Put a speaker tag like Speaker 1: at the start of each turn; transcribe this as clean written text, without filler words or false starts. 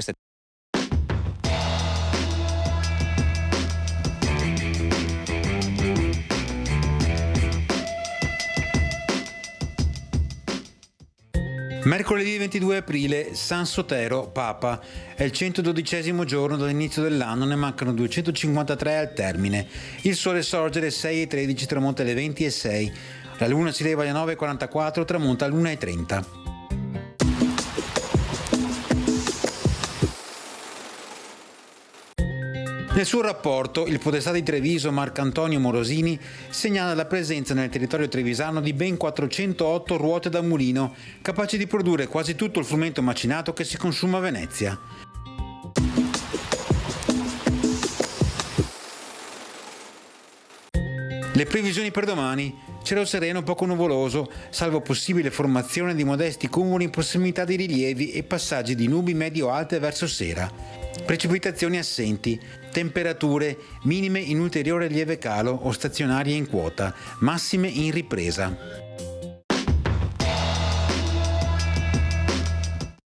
Speaker 1: queste
Speaker 2: Mercoledì 22 aprile, San Sotero, Papa. È il 112° giorno dall'inizio dell'anno, ne mancano 253 al termine. Il sole sorge alle 6:13, tramonta alle 20:06. La luna si leva alle 9:44, tramonta alle 1:30. Nel suo rapporto, il podestà di Treviso Marcantonio Morosini segnala la presenza nel territorio trevisano di ben 408 ruote da mulino, capaci di produrre quasi tutto il frumento macinato che si consuma a Venezia. Le previsioni per domani: cielo sereno poco nuvoloso, salvo possibile formazione di modesti cumuli in prossimità di rilievi e passaggi di nubi medio-alte verso sera. Precipitazioni assenti, temperature minime in ulteriore lieve calo o stazionarie in quota, massime in ripresa.